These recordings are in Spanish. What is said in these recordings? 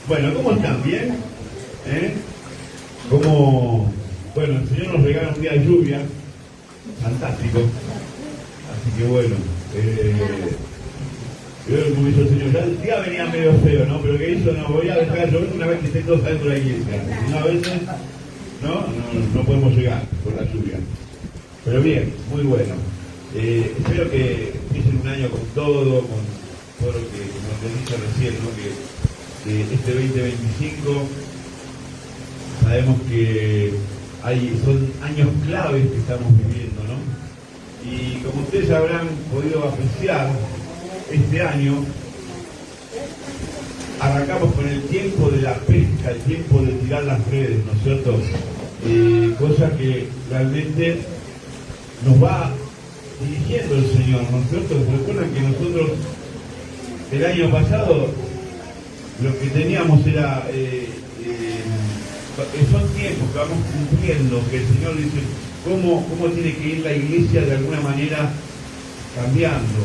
Bueno, ¿cómo están? ¿Bien? ¿Eh? ¿Cómo? Bueno, el Señor nos regala un día de lluvia, fantástico. Así que bueno, yo como hizo el Señor, ya el día venía medio feo, ¿no? Pero que hizo, no, voy a dejar llover una vez que estén todos adentro de la iglesia. Una vez, no podemos llegar por la lluvia. Pero bien, muy bueno. Espero que empiecen un año con todo lo que, como te dije recién, ¿no? Que este 2025 sabemos que son años claves que estamos viviendo, ¿no? Y como ustedes habrán podido apreciar, este año arrancamos con el tiempo de la pesca, el tiempo de tirar las redes, ¿no es cierto? Cosa que realmente nos va dirigiendo el Señor, ¿no es cierto? Recuerdan que nosotros el año pasado lo que teníamos era son tiempos que vamos cumpliendo, que el Señor dice cómo tiene que ir la iglesia de alguna manera cambiando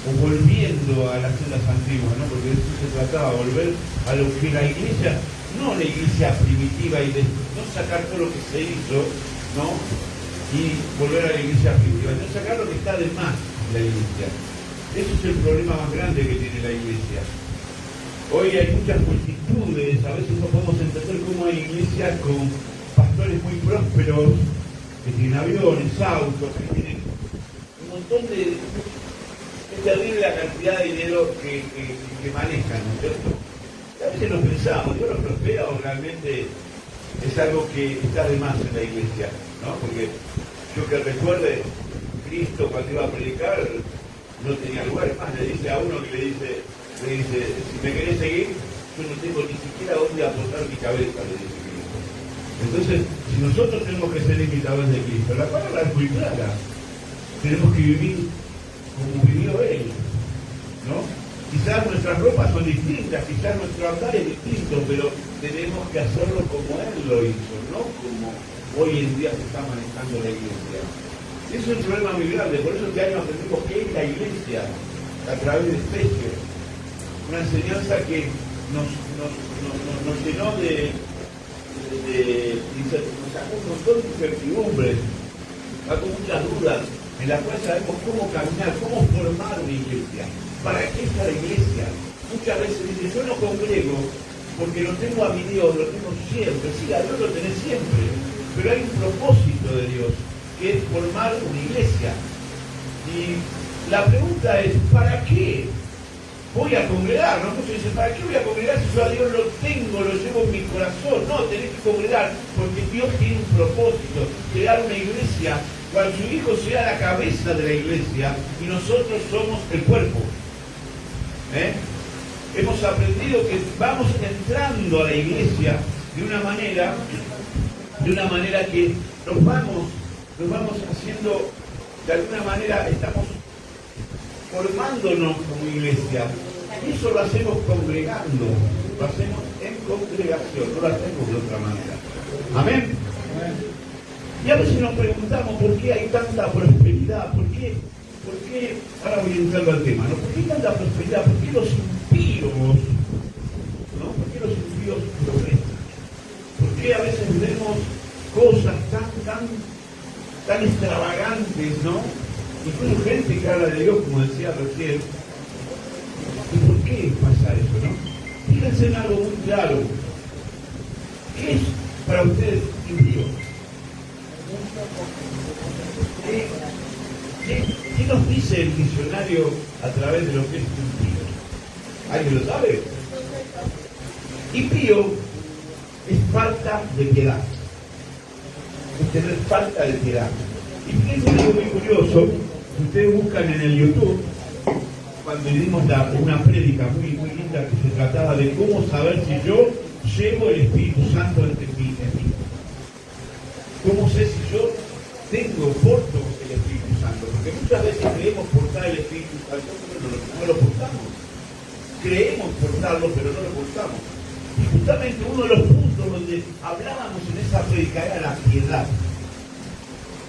o volviendo a las sendas antiguas, ¿no? Porque de eso se trataba, volver a lo que la iglesia, no la iglesia primitiva y no sacar todo lo que se hizo, ¿no? Y volver a la iglesia primitiva, no sacar lo que está de más de la iglesia. Ese es el problema más grande que tiene la iglesia. Hoy hay muchas multitudes, a veces no podemos entender cómo hay iglesias con pastores muy prósperos, que tienen aviones, autos, que tienen un montón de... Es terrible la cantidad de dinero que manejan, ¿no es cierto? A veces nos pensamos, ¿Dios los prospera o realmente es algo que está de más en la iglesia? ¿No? Porque yo que recuerde, Cristo cuando iba a predicar no tenía lugar, es más, le dice a uno que le dice, si me querés seguir, yo no tengo ni siquiera dónde apostar mi cabeza, le dice Cristo. Entonces, si nosotros tenemos que ser imitadores de Cristo, la palabra es muy clara, tenemos que vivir como vivió Él, ¿no? Quizás nuestras ropas son distintas, quizás nuestro andar es distinto, pero tenemos que hacerlo como Él lo hizo, no como hoy en día se está manejando la iglesia. Ese es un problema muy grande, por eso este año aprendimos qué es la iglesia a través de Efesios. Una enseñanza que nos llenó nos sacó un montón de incertidumbres, sacó muchas dudas, en las cuales sabemos cómo caminar, cómo formar una iglesia. ¿Para qué está la iglesia? Muchas veces dice, yo no congrego porque lo tengo a mi Dios, lo tengo siempre. Sí, a Dios lo tenés siempre, pero hay un propósito de Dios, que es formar una iglesia. Y la pregunta es, ¿para qué voy a congregar? ¿No? Muchos dicen, ¿para qué voy a congregar si yo a Dios lo tengo, lo llevo en mi corazón? No, tenés que congregar porque Dios tiene un propósito, crear una iglesia, cual su Hijo sea la cabeza de la iglesia y nosotros somos el cuerpo. Hemos aprendido que vamos entrando a la iglesia de una manera que nos vamos haciendo, de alguna manera estamos formándonos como iglesia. Y eso lo hacemos congregando, lo hacemos en congregación, no lo hacemos de otra manera. Amén. Y a veces nos preguntamos por qué hay tanta prosperidad, por qué, ahora voy entrando al tema, ¿no? ¿Por qué hay tanta prosperidad? ¿Por qué los impíos, ¿no? ¿Por qué los impíos progresan? ¿Por qué a veces vemos cosas tan extravagantes, ¿no? Incluso gente que habla de Dios, como decía recién. ¿Y por qué pasa eso, no? Fíjense en algo muy claro. ¿Qué es para ustedes impío? ¿Qué nos dice el diccionario a través de lo que es impío? ¿Alguien lo sabe? Impío es falta de piedad. Es tener falta de piedad. Y fíjense algo muy curioso, si ustedes buscan en el YouTube, cuando le dimos una prédica muy linda que se trataba de cómo saber si yo llevo el Espíritu Santo en mí. ¿Cómo sé si yo porto el Espíritu Santo? Porque muchas veces creemos portar el Espíritu Santo, pero no lo portamos. Creemos portarlo, pero no lo portamos. Y justamente uno de los puntos donde hablábamos en esa prédica era la piedad.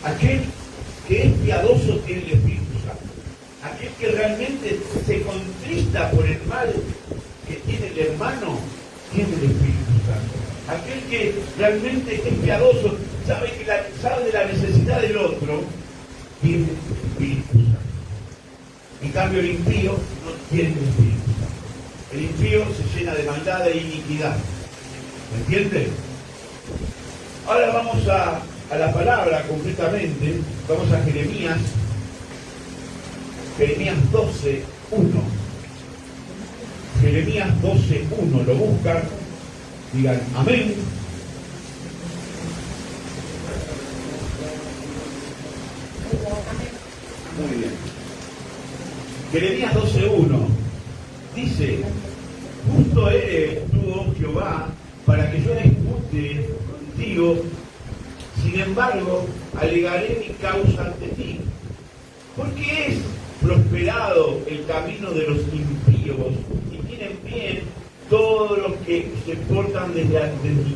Aquel que es piadoso tiene el Espíritu Santo. Aquel que realmente se contrista por el mal que tiene el hermano, tiene el Espíritu Santo. Aquel que realmente es piadoso, sabe de la necesidad del otro, tiene el Espíritu Santo. En cambio, el impío no tiene el Espíritu Santo. El impío se llena de maldad e iniquidad. ¿Me entiende? Ahora vamos a la palabra concretamente. Vamos a Jeremías 12:1. Jeremías 12:1. Lo buscan. Digan amén. Muy bien. Jeremías 12:1 dice: justo eres tú, oh Jehová, para que yo dispute contigo. Sin embargo, alegaré mi causa ante ti. Porque es prosperado el camino de los impíos y tienen bien todos los que se portan deslealmente.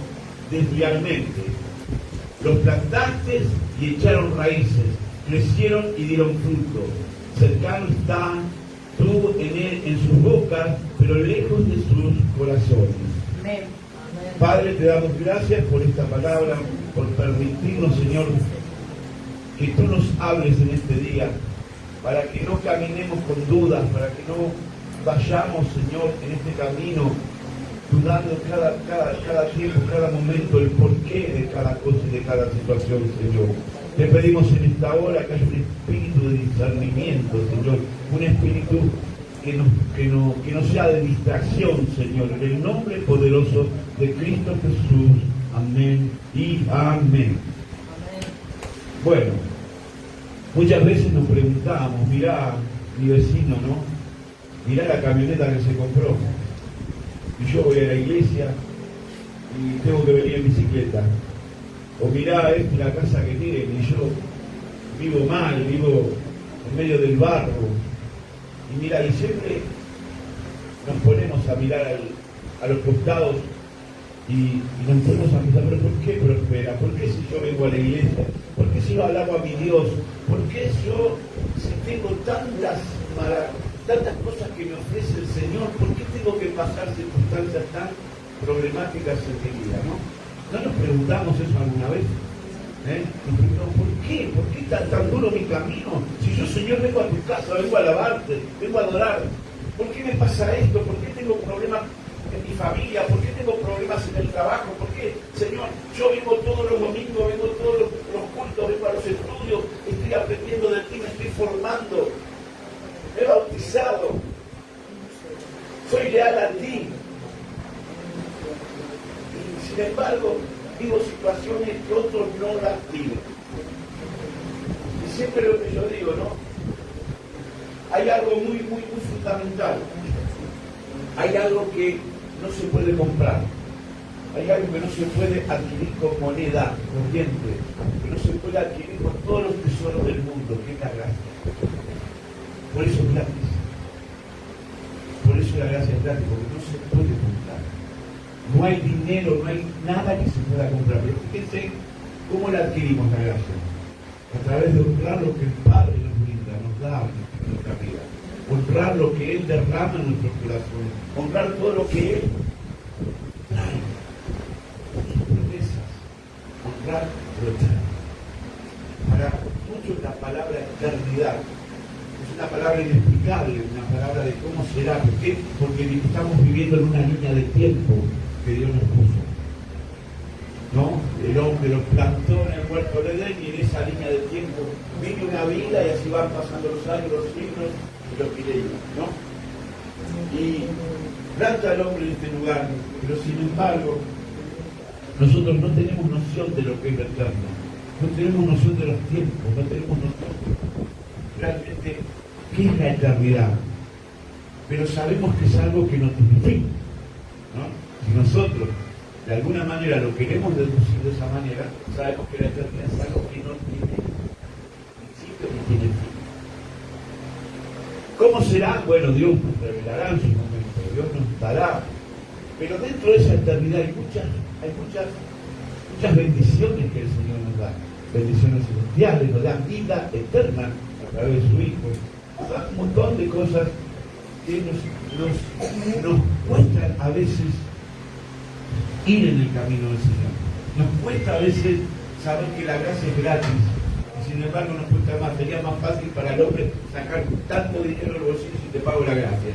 Los plantaste y echaron raíces, crecieron y dieron fruto. Cercano están tú en sus bocas, pero lejos de sus corazones. Amén. Padre, te damos gracias por esta palabra, por permitirnos, Señor, que tú nos hables en este día, para que no caminemos con dudas, para que no vayamos, Señor, en este camino, dudando cada tiempo, cada momento, el porqué de cada cosa y de cada situación, Señor. Te pedimos en esta hora que haya un espíritu de discernimiento, Señor, un espíritu que no sea de distracción, Señor, en el nombre poderoso de Cristo Jesús. Amén y amén. Bueno, muchas veces nos preguntamos, mirá mi vecino, ¿no? Mirá la camioneta que se compró. Y yo voy a la iglesia y tengo que venir en bicicleta. O mirá la casa que tiene y yo vivo mal, vivo en medio del barro. Y mira, y siempre nos ponemos a mirar a los costados y nos ponemos a pensar, pero ¿por qué prospera? ¿Por qué si yo vengo a la iglesia? ¿Por qué si yo alabo a mi Dios? ¿Por qué yo, si tengo tantas cosas que me ofrece el Señor, por qué tengo que pasar circunstancias tan problemáticas en mi vida? ¿No nos preguntamos eso alguna vez? Nos preguntamos, ¿por qué? ¿Por qué está tan duro mi camino? Si yo, Señor, vengo a tu casa, vengo a alabarte, vengo a adorar, ¿por qué me pasa esto? ¿Por qué tengo problemas en mi familia? ¿Por qué tengo problemas en el trabajo? ¿Por qué, Señor, yo vengo todos los domingos, vengo todos los cultos, vengo a los estudios, estoy aprendiendo de ti, me estoy formando, me he bautizado, soy leal a ti? Y sin embargo, vivo situaciones que otros no las viven. Y siempre lo que yo digo, ¿no? Hay algo muy fundamental. Hay algo que no se puede comprar. Hay algo que no se puede adquirir con moneda corriente, que no se puede adquirir con todos los tesoros del mundo, que es la gracia. Por eso es gratis. Por eso la gracia es gratis, porque no se puede comprar. No hay dinero, no hay nada que se pueda comprar. Pero fíjense cómo la adquirimos la gracia. A través de honrar lo que el Padre nos brinda, nos da en nuestra vida. Honrar lo que Él derrama en nuestros corazones. Honrar todo lo que Él trae. Sus promesas. Honrar lo eterno. Para muchos la palabra eternidad es una palabra inexplicable, una palabra de cómo será. ¿Por qué? Porque estamos viviendo en una línea de tiempo que Dios nos puso, ¿no? El hombre los plantó en el huerto de Edén y en esa línea de tiempo vive una vida y así van pasando los años, los siglos y los milenios, ¿no? Y planta al hombre en este lugar, pero sin embargo nosotros no tenemos noción de lo que es lo eterno, no tenemos noción de los tiempos, no tenemos noción realmente qué es la eternidad, pero sabemos que es algo que nos tiene, ¿no? Si nosotros de alguna manera lo queremos deducir de esa manera, sabemos que la eternidad es algo que no tiene principio ni tiene fin. ¿Cómo será? Bueno, Dios nos revelará en su momento, Dios nos dará, pero dentro de esa eternidad hay muchas bendiciones que el Señor nos da, bendiciones celestiales, nos da vida eterna a través de su Hijo, nos da un montón de cosas que nos muestran a veces ir en el camino del Señor. Nos cuesta a veces saber que la gracia es gratis, y sin embargo nos cuesta más. Sería más fácil para el hombre sacar tanto dinero del bolsillo si te pago la gracia.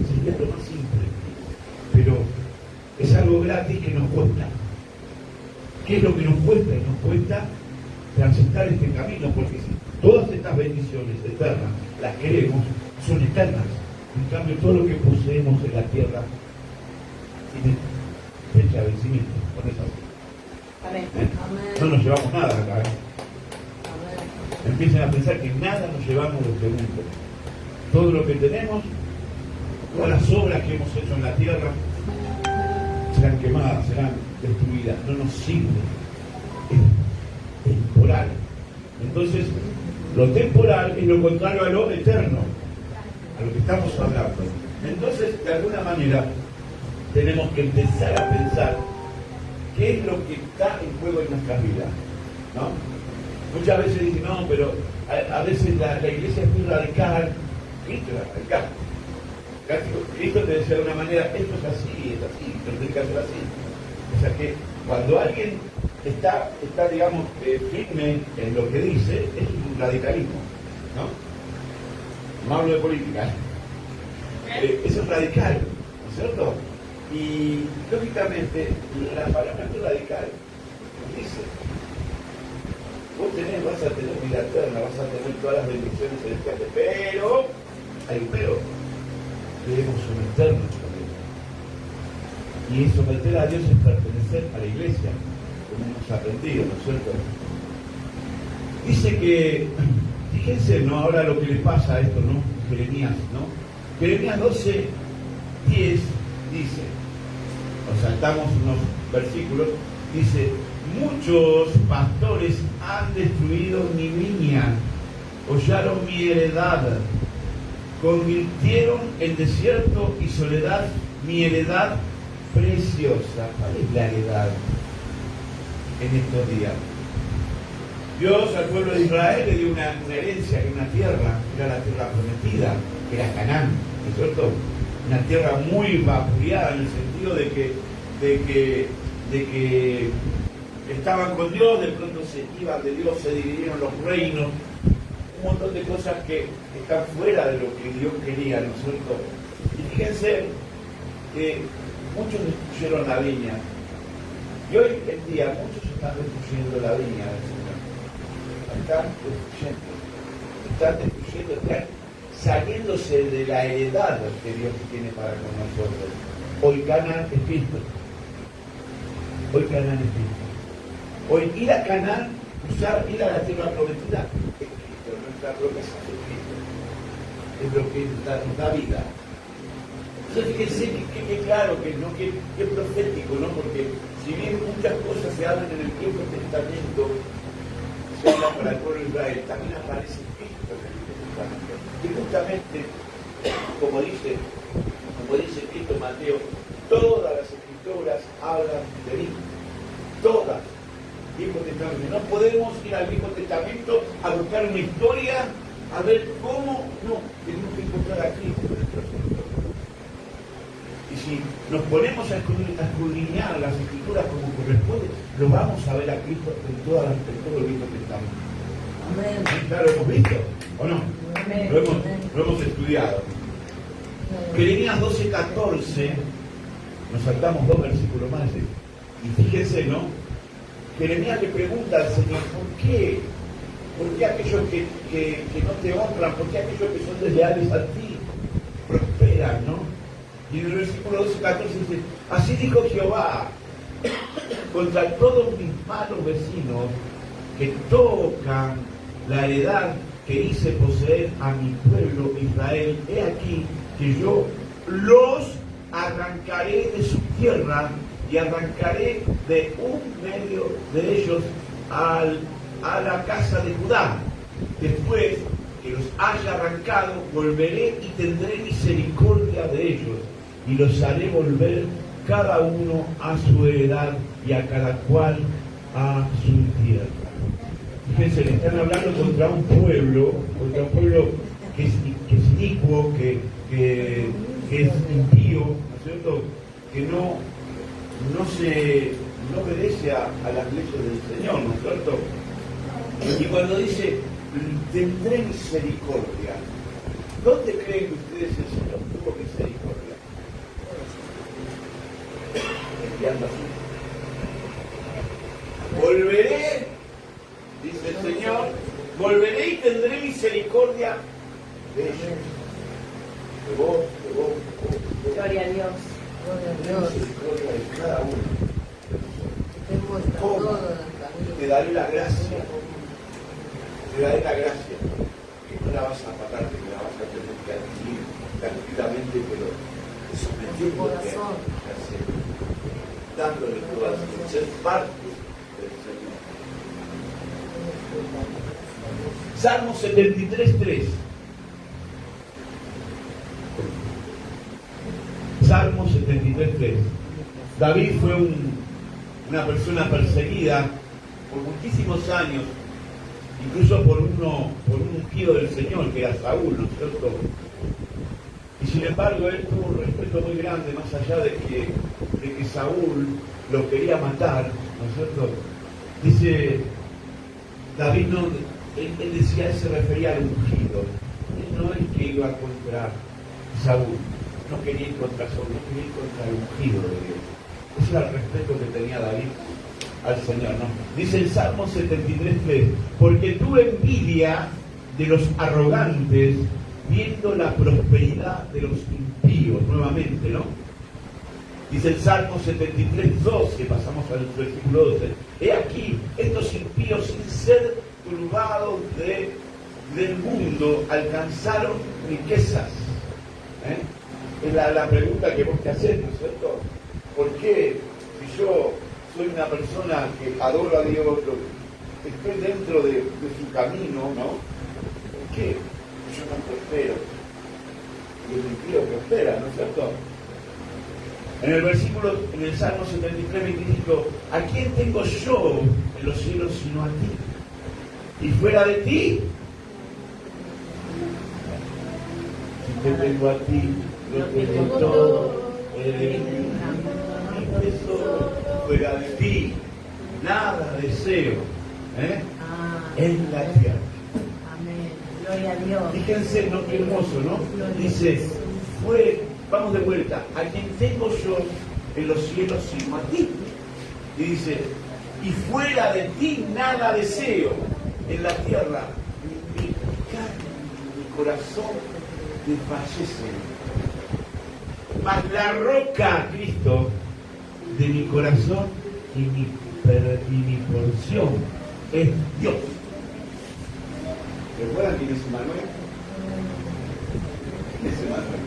Sería lo más simple. Pero es algo gratis que nos cuesta. ¿Qué es lo que nos cuesta? Y nos cuesta transitar este camino, porque si todas estas bendiciones eternas las queremos, son eternas. En cambio, todo lo que poseemos en la tierra tiene fecha de vencimiento. Con eso. Amén. No nos llevamos nada acá. Empiecen a pensar que nada nos llevamos de este mundo. Todo lo que tenemos, todas las obras que hemos hecho en la tierra, serán quemadas, serán destruidas. No nos sirve. Es temporal. Entonces, lo temporal es lo contrario a lo eterno, a lo que estamos hablando. Entonces, de alguna manera, tenemos que empezar a pensar qué es lo que está en juego en nuestras vidas, ¿no? Muchas veces dicen, no, pero a veces la iglesia es muy radical. Cristo es radical. Cristo te decía de una manera, esto es así, pero tiene que hacer así. O sea que cuando alguien está digamos, firme en lo que dice, es un radicalismo, ¿no? No hablo de política. Eso es radical, ¿no es cierto? Y lógicamente la palabra no radical dice, vos vas a tener vida eterna, vas a tener todas las bendiciones celestiales, pero hay un pero, debemos someternos a Dios. Y someter a Dios es pertenecer a la iglesia, como hemos aprendido, ¿no es cierto? Dice que, fíjense, ¿no? Ahora lo que le pasa a esto, ¿no? Jeremías, ¿no? Jeremías 12:10 dice, nos saltamos unos versículos, dice, muchos pastores han destruido mi viña, hollaron mi heredad, convirtieron en desierto y soledad mi heredad preciosa. ¿Cuál es la heredad en estos días? Dios al pueblo de Israel le dio una herencia, una tierra, era la tierra prometida, que era Canaán, ¿no es cierto? Una tierra muy vapuleada en el sentido de que estaban con Dios, de pronto se iban de Dios, se dividieron los reinos, un montón de cosas que están fuera de lo que Dios quería, ¿no es cierto? Y fíjense que muchos destruyeron la viña, y hoy en día muchos están destruyendo la viña del Señor. Están destruyendo, saliéndose de la heredad que Dios tiene para con nosotros. Hoy Canaán es Cristo. Hoy Canaán es Cristo. Hoy ir a Canaán, ir a la tierra prometida, es Cristo. Nuestra promesa es Cristo. Es lo que nos da vida. Entonces fíjense que claro, que profético, ¿no? Porque si bien muchas cosas se hablan en el Viejo Testamento, se habla para el pueblo de Israel, también aparece Cristo en el Viejo Testamento. Y justamente, como dice Cristo en Mateo, todas las escrituras hablan de mí. Todas. Viejo Testamento. No podemos ir al Viejo Testamento a buscar una historia, a ver cómo. No, tenemos que encontrar a Cristo en el proceso. Y si nos ponemos a escudriñar las escrituras como corresponde, lo vamos a ver a Cristo en todo el Viejo Testamento. Amén. ¿Lo hemos visto o no? Amén. Lo hemos estudiado. Jeremías 12:14, nos saltamos 2 versículos más. Y fíjense, ¿no? Jeremías le pregunta al Señor, ¿por qué? ¿Por qué aquellos que no te honran, por qué aquellos que son desleales a ti prosperan, ¿no? Y en el versículo 12:14 dice, así dijo Jehová, contra todos mis malos vecinos que tocan la heredad que hice poseer a mi pueblo Israel, he aquí que yo los arrancaré de su tierra y arrancaré de un medio de ellos a la casa de Judá. Después que los haya arrancado, volveré y tendré misericordia de ellos y los haré volver cada uno a su heredad y a cada cual a su tierra. Fíjense, le están hablando contra un pueblo que es inicuo, que es impío, ¿no es cierto? Que no obedece a las leyes del Señor, ¿no es cierto? Y cuando dice, tendré misericordia, ¿dónde creen ustedes el Señor tuvo misericordia? Enviando a su Hijo. Volveré, dice el Señor, volveré y tendré misericordia de ellos. De vos. Gloria a Dios. Misericordia de cada uno. ¿Cómo? Te daré la gracia. Te daré la gracia. Que no la vas a pagar, que la vas a tener que adquirir tranquilamente, pero sometiéndote al Señor. Dándole todas las ser parte del Señor. Salmo 73:3. Salmo 73:3. David fue una persona perseguida por muchísimos años, incluso por un ungido del Señor, que era Saúl, ¿no es cierto? Y sin embargo, él tuvo un respeto muy grande, más allá de que Saúl lo quería matar, ¿no es cierto? Dice, David él decía, él se refería al ungido. Él no es que iba contra Saúl. No quería ir contra Saúl, no quería ir contra el ungido de Dios. Ese era el respeto que tenía David al Señor, ¿no? Dice el Salmo 73:3, porque tuve envidia de los arrogantes, viendo la prosperidad de los impíos, nuevamente, ¿no? Dice el Salmo 73:12, pasamos al versículo 12, he aquí, estos impíos sin ser turbados del mundo alcanzaron riquezas. Es la pregunta que vos te haces, ¿no es cierto? ¿Por qué si yo soy una persona que adoro a Dios, estoy dentro de su camino, ¿no? ¿Por qué yo no prospero? Y el impío prospera, ¿no es cierto? En el Salmo 73:25, ¿a quién tengo yo en los cielos sino a ti? Y fuera de ti, si te tengo a ti, lo tengo todo, eres mi tesoro, fuera de ti, nada deseo, en la tierra. Amén. Gloria a Dios. Fíjense, ¿no? Qué hermoso, ¿no? Dice, vamos de vuelta, a quien tengo yo en los cielos sino a ti. Y dice, y fuera de ti nada deseo, en la tierra, mi carne, mi corazón desfallece. Mas la roca, Cristo, de mi corazón y mi porción es Dios. ¿Recuerdan quién es Manuel? ¿Quién es Manuel?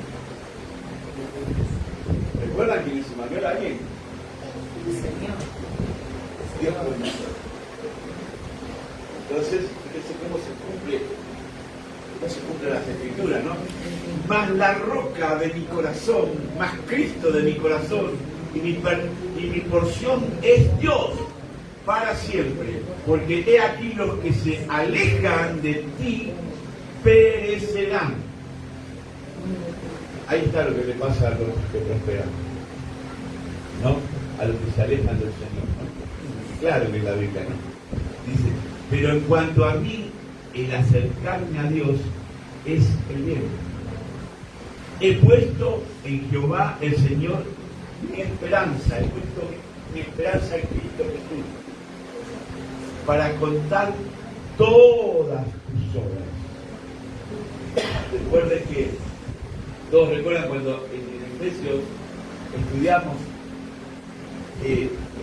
¿Recuerdan quién es Manuel? ¿Alguien? El Señor. Dios con nosotros. Entonces, fíjense cómo se cumplen las escrituras, ¿no? Más la roca de mi corazón, más Cristo de mi corazón, y mi porción es Dios para siempre, porque he aquí los que se alejan de ti perecerán. Ahí está lo que le pasa a los que prosperan, ¿no? A los que se alejan del Señor, ¿no? Claro que es la Biblia, ¿no? Dice, pero en cuanto a mí, el acercarme a Dios es el bien. He puesto en Jehová el Señor mi esperanza, he puesto mi esperanza en Cristo Jesús, para contar todas tus obras. Recuerden que todos recuerdan cuando en Efesios estudiamos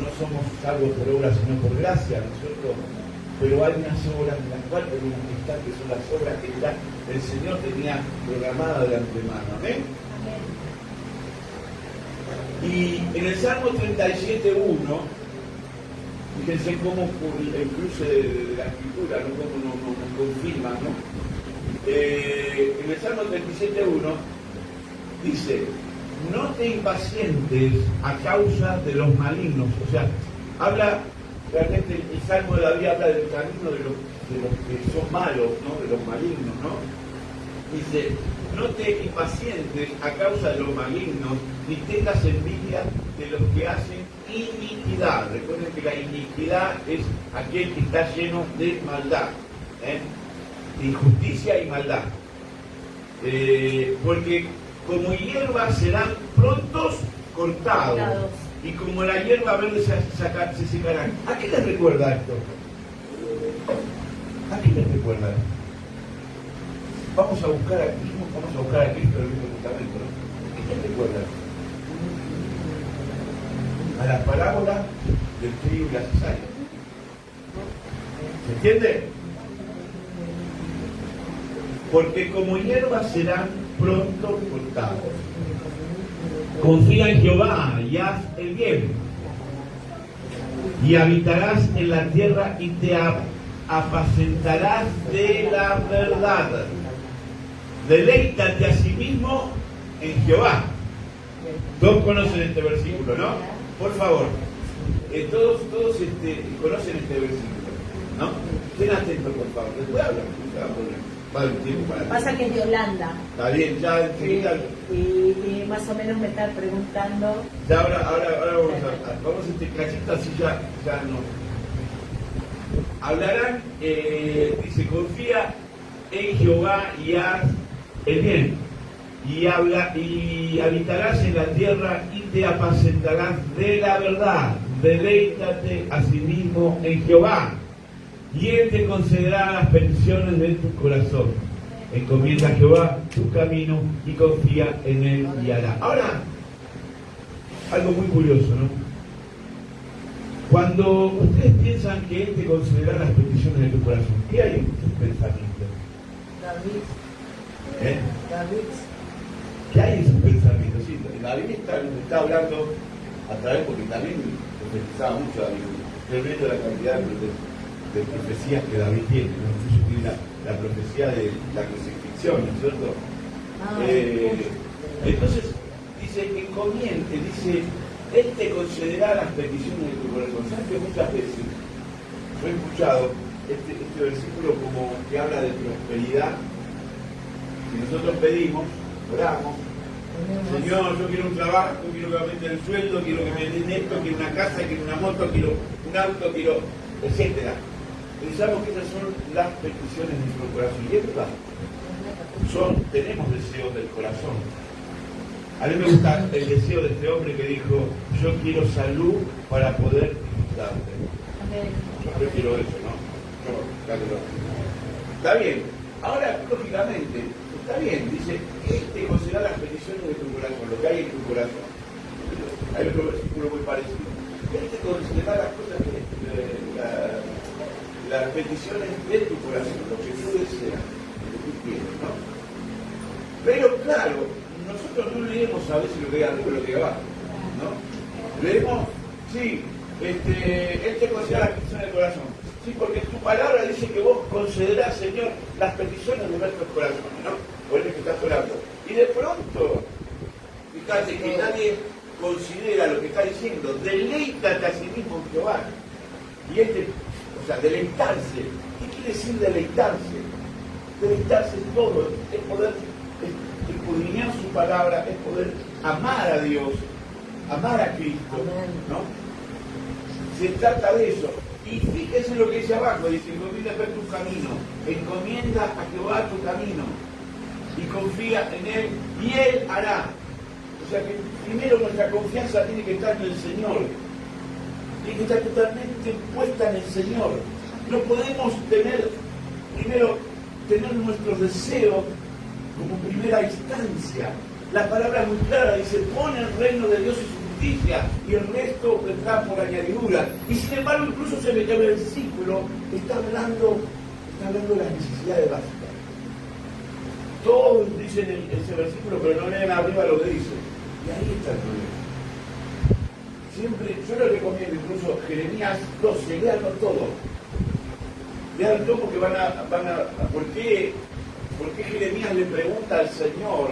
no somos salvos por obras sino por gracia, ¿no es cierto? Pero hay unas obras en las cuales tenemos que estar, que son las obras que el Señor tenía programadas de antemano. ¿Amén? Y en el Salmo 37:1, fíjense cómo el cruce de la escritura, ¿no? Cómo nos confirma, ¿no? En el Salmo 37:1 dice, no te impacientes a causa de los malignos. O sea, habla, realmente el Salmo de David habla del camino de los que son malos, ¿no? De los malignos, ¿no? Dice, no te impacientes a causa de los malignos, ni tengas envidia de los que hacen que la iniquidad es aquel que está lleno de maldad, injusticia y maldad. Porque como hierba serán prontos cortados, y como la hierba verde se secarán. ¿A qué les recuerda esto? ¿A qué les recuerda esto? Vamos a buscar a Cristo en el Nuevo Testamento, ¿no? ¿A qué les recuerda esto? A la parábola del trigo y la cizaña. ¿Se entiende? Porque como hierba serán pronto cortados. Confía en Jehová y haz el bien, y habitarás en la tierra y te apacentarás de la verdad. Deleítate a sí mismo en Jehová. Todos conocen este versículo, ¿no? Por favor, todos conocen este versículo, ¿no? Estén atentos, por favor. Después hablan, no se va a poner. Vale, un tiempo para Pasa que es de Holanda. Está bien, ya enseguida. Y más o menos me están preguntando. Ya ahora vamos a este cachito, así ya no. Hablarán, dice, confía en Jehová y haz el bien, y habitarás en la tierra y te apacentarás de la verdad. Deleítate a sí mismo en Jehová, y Él te concederá las peticiones de tu corazón. Encomienda a Jehová tu camino y confía en Él y hará. Ahora, algo muy curioso, ¿no? Cuando ustedes piensan que Él te concederá las peticiones de tu corazón, ¿qué hay en tus pensamientos? David. David. ¿Qué hay en sus pensamientos? Sí, David está hablando a través, porque también profetizaba mucho David. Tremendo la cantidad de profecías que David tiene, ¿no? Incluso tiene la profecía de la crucifixión, ¿no es cierto? Entonces, dice, Él te concederá las peticiones de tu corazón. ¿Sabes que muchas veces yo he escuchado este versículo como que habla de prosperidad? Si nosotros pedimos, oramos, Señor, yo quiero un trabajo, quiero que me aumenten el sueldo, quiero que me den esto, quiero una casa, quiero una moto, quiero un auto, quiero, etcétera. Pensamos que esas son las peticiones de nuestro corazón. Y es verdad. Tenemos deseos del corazón. A mí me gusta el deseo de este hombre que dijo, yo quiero salud para poder disfrutarte. Yo prefiero eso, ¿no? Está bien. Ahora, lógicamente, está bien. Dice, Él te concederá las peticiones de tu corazón, lo que hay en tu corazón. Hay otro versículo muy parecido. Él te concederá las cosas las peticiones de tu corazón, lo que tú deseas, lo que tú quieres, ¿no? Pero claro, nosotros no leemos a veces lo que hay arriba y lo que hay abajo, ¿no? Leemos, sí, Él te concederá las peticiones del corazón. Sí, porque tu palabra dice que vos concederás, Señor, las peticiones de nuestros corazones, ¿no? Por eso que estás orando. Y de pronto, fíjate que nadie considera lo que está diciendo, deleítate a sí mismo en Jehová. Y o sea, deleitarse. ¿Qué quiere decir deleitarse? Deleitarse en todo, es poder escudriñar su palabra, es poder amar a Dios, amar a Cristo, ¿no? Se trata de eso. Y fíjense lo que dice abajo, dice, encomienda tu camino, encomienda a Jehová tu camino, y confía en Él, y Él hará. O sea que primero nuestra confianza tiene que estar en el Señor, tiene que estar totalmente puesta en el Señor. No podemos primero tener nuestros deseos como primera instancia. La palabra es muy clara, dice, pon el reino de Dios y su justicia, y el resto vendrá por añadidura. Y sin embargo, incluso se ve que el versículo está hablando de las necesidades básicas. Todos dicen ese versículo, pero no leen arriba lo que dice. Y ahí está el problema. Siempre, yo les recomiendo incluso Jeremías 12, léanlo todo. Léanlo todo porque ¿por qué Jeremías le pregunta al Señor?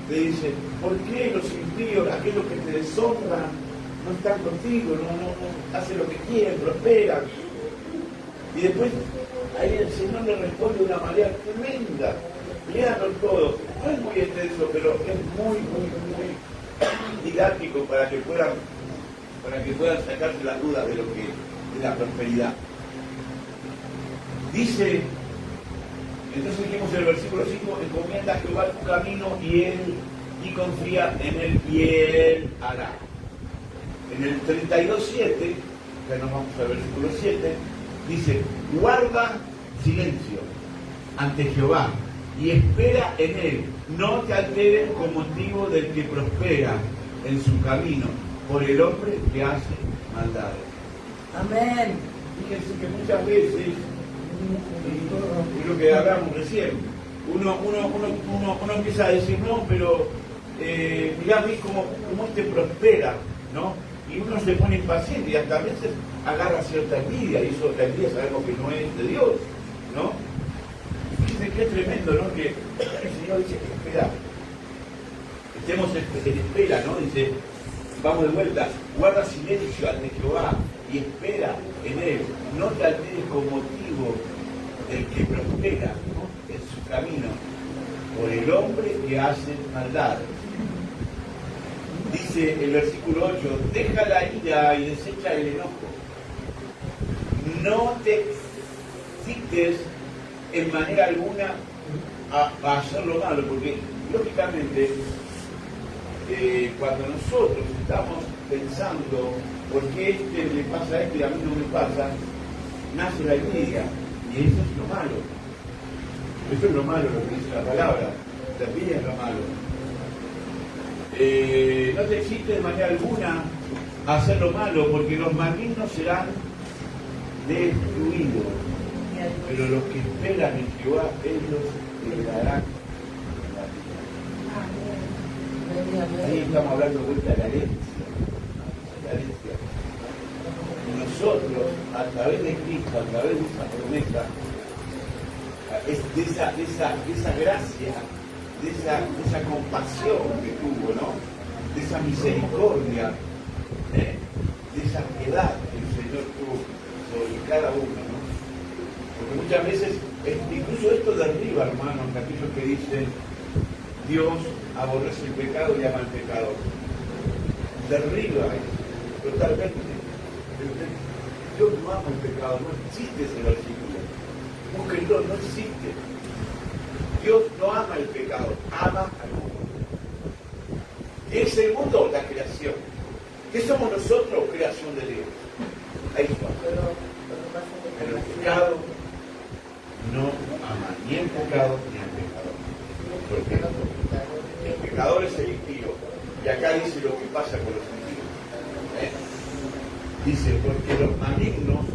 Le dice, ¿por qué los impíos, aquellos que te deshonran, no están contigo, no hacen lo que quieren, prosperan? Y después, ahí el Señor le responde de una manera tremenda. Léanlo todo. No es muy extenso, pero es muy didáctico para que puedan para que puedan sacarse las dudas de la prosperidad. Dice, entonces dijimos en el versículo 5, encomienda a Jehová tu camino y confía en él y él hará. En el 32:7, ya nos vamos al versículo 7, dice, guarda silencio ante Jehová y espera en él. No te alteres con motivo del que prospera en su camino, por el hombre que hace maldades. Amén. Fíjense que muchas veces, y es lo que hablamos recién, uno empieza a decir, no, pero mirá, ves cómo este prospera, ¿no? Y uno se pone impaciente y hasta a veces agarra cierta envidia, y eso, la envidia sabemos que no es de Dios, ¿no? Fíjense que es tremendo, ¿no? Que el Señor dice que espera, estemos en espera, ¿no? Dice, vamos de vuelta, guarda silencio ante Jehová y espera en él, no te alteres con motivo del que prospera, ¿no? En su camino, por el hombre que hace maldad. Dice el versículo 8, deja la ira y desecha el enojo. No te excites en manera alguna a hacer lo malo, porque lógicamente cuando nosotros estamos pensando por qué este le pasa a este y a mí no me pasa, nace la envidia, y eso es lo malo. Eso es lo malo, lo que dice la palabra. La envidia es lo malo. No te existe de manera alguna a hacer lo malo, porque los malignos serán destruidos, pero los que esperan en Jehová, ellos heredarán la vida. Ahí estamos hablando de vuelta de la herencia. La herencia. Y nosotros, a través de Cristo, a través de esa promesa, de esa gracia, de esa compasión que tuvo, ¿no? De esa misericordia, de esa piedad que el Señor tuvo sobre cada uno, ¿no? Porque muchas veces, incluso esto derriba, hermanos, aquellos que dicen Dios aborrece el pecado y ama el pecador. Derriba eso, totalmente. Dios no ama el pecado, no existe ese versículo. Búsquenlo, no existe. Dios no ama el pecado, ama al mundo. ¿Qué es el mundo? La creación. ¿Qué somos nosotros? Creación de Dios. Ahí está. Pero el pecado no ama ni el pecado ni al pecador. Porque el pecador es el impío. Y acá dice lo que pasa con los impíos. Dice, porque los malignos,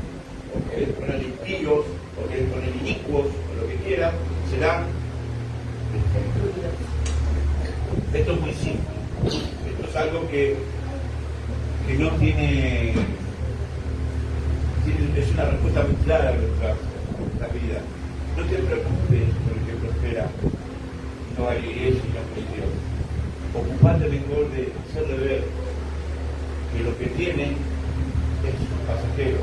o que les ponen impíos, o que les ponen inicuos, o lo que quieran, serán destruidos. Esto es muy simple. Esto es algo que no tiene... Es una respuesta muy clara a nuestra vida. No te preocupes por el que prospera. No hay iglesia y no hay Dios. Ocupate mejor de hacerle ver que lo que tiene es pasajero.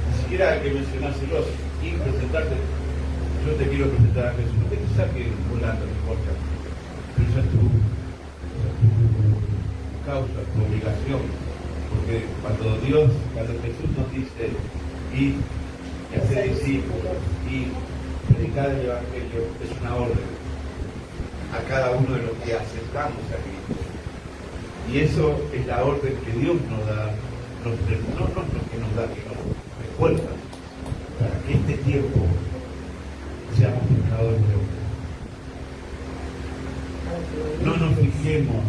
Ni siquiera hay que mencionárselo y presentarte. Yo te quiero presentar a Jesús. No te saques volando, no importa. Pero esa es tu causa, tu obligación. Porque cuando Jesús nos dice ir y hacer discípulos y predicar el Evangelio, es una orden a cada uno de los que aceptamos a Cristo. Y eso es la orden que Dios nos da, no lo que nos da, que nos recuerda, para que este tiempo seamos pescadores de hombres. No nos fijemos,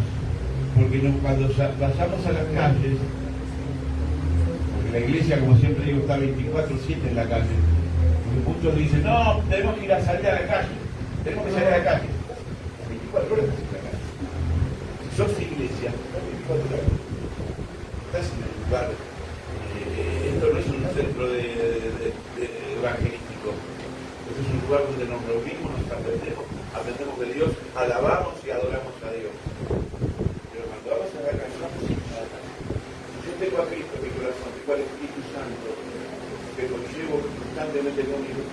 porque cuando vayamos a las calles, porque la iglesia, como siempre digo, está 24/7 en la calle, porque muchos dicen, no, tenemos que ir a salir a la calle, tenemos que salir a la calle. 24 horas en la calle. Si sos iglesia, estás 24 horas. Estás en el lugar. Esto no es un centro evangelístico. Esto es un lugar donde nos reunimos, nos aprendemos de Dios, alabamos y adoramos a Dios. Pero cuando vamos a la calle, vamos a la calle. Yo tengo a Cristo en mi corazón, tengo al Espíritu Santo, que lo llevo constantemente conmigo.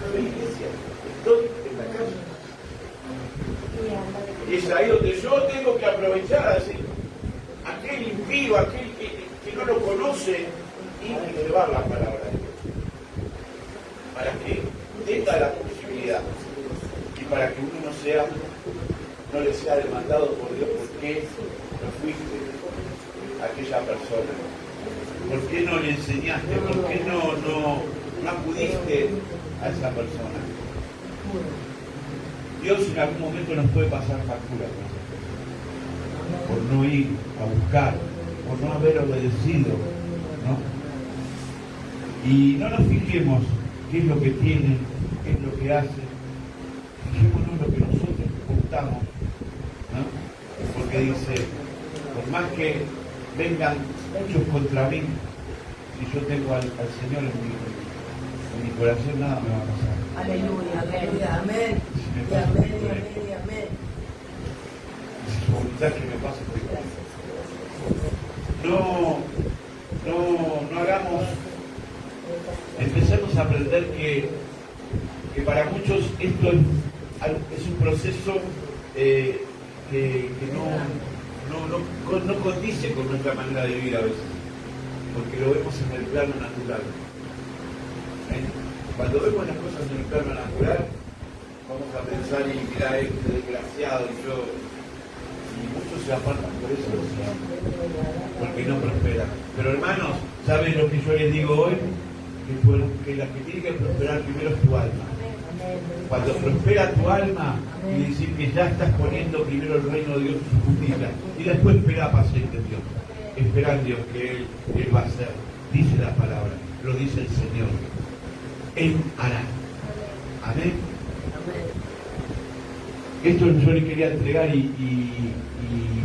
Soy iglesia, estoy en la calle. Y es ahí donde yo tengo que aprovechar a decir, aquel impío, aquel que no lo conoce, y llevar la palabra de Dios. Para que tenga la posibilidad y para que uno no le sea demandado por Dios, ¿por qué no fuiste a aquella persona? ¿Por qué no le enseñaste? ¿Por qué no acudiste a esa persona? Dios en algún momento nos puede pasar factura por no ir a buscar, por no haber obedecido, ¿no? Y no nos fijemos qué es lo que tienen, qué es lo que hacen, fijémonos lo que nosotros optamos, ¿no? Porque dice, por más que vengan muchos contra mí, si yo tengo al Señor en mi corazón, nada me va a pasar. Aleluya, aleluya, amén. Si me Y pasa amén, por y esto, amén, y amén. si su voluntad es que me pase por esto. No hagamos, empecemos a aprender que para muchos esto es un proceso que no condice con nuestra manera de vivir a veces, porque lo vemos en el plano natural. Cuando vemos las cosas en el plano natural, vamos a pensar, y mirá este desgraciado, y muchos se apartan por eso, porque no prosperan. Pero hermanos, ¿saben lo que yo les digo hoy? Que la que tiene que prosperar primero es tu alma. Cuando prospera tu alma, quiere decir que ya estás poniendo primero el reino de Dios y su justicia, y después espera paciente en Dios. Espera en Dios que Él va a hacer. Dice la palabra, lo dice el Señor. Él hará. Amén. Esto yo le quería entregar y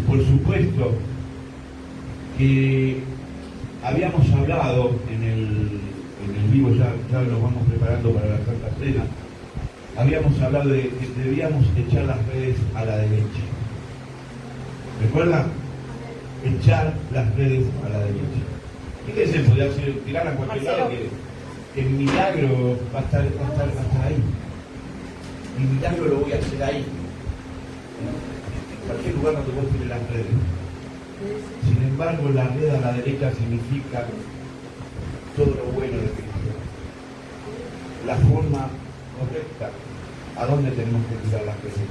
por supuesto que habíamos hablado en el vivo, ya nos vamos preparando para la Santa Cena, habíamos hablado de que debíamos echar las redes a la derecha. ¿Recuerdan? Echar las redes a la derecha. Fíjense, podría tirar a cualquier lado que el milagro va a estar ahí. Mi milagro lo voy a hacer ahí. En cualquier lugar donde vos tienes las redes. Sin embargo, la red a la derecha significa todo lo bueno de Cristo. La forma correcta. ¿A dónde tenemos que tirar las redes?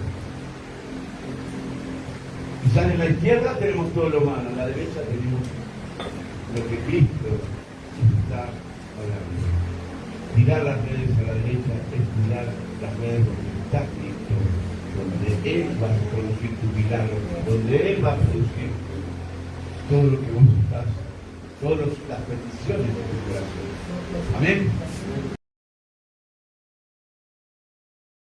Quizás en la izquierda tenemos todo lo malo, en la derecha tenemos lo que Cristo está hablando. Tirar las redes a la derecha es tirar las redes donde está Cristo, donde Él va a producir tu milagro, donde Él va a producir todo lo que vos estás, todos los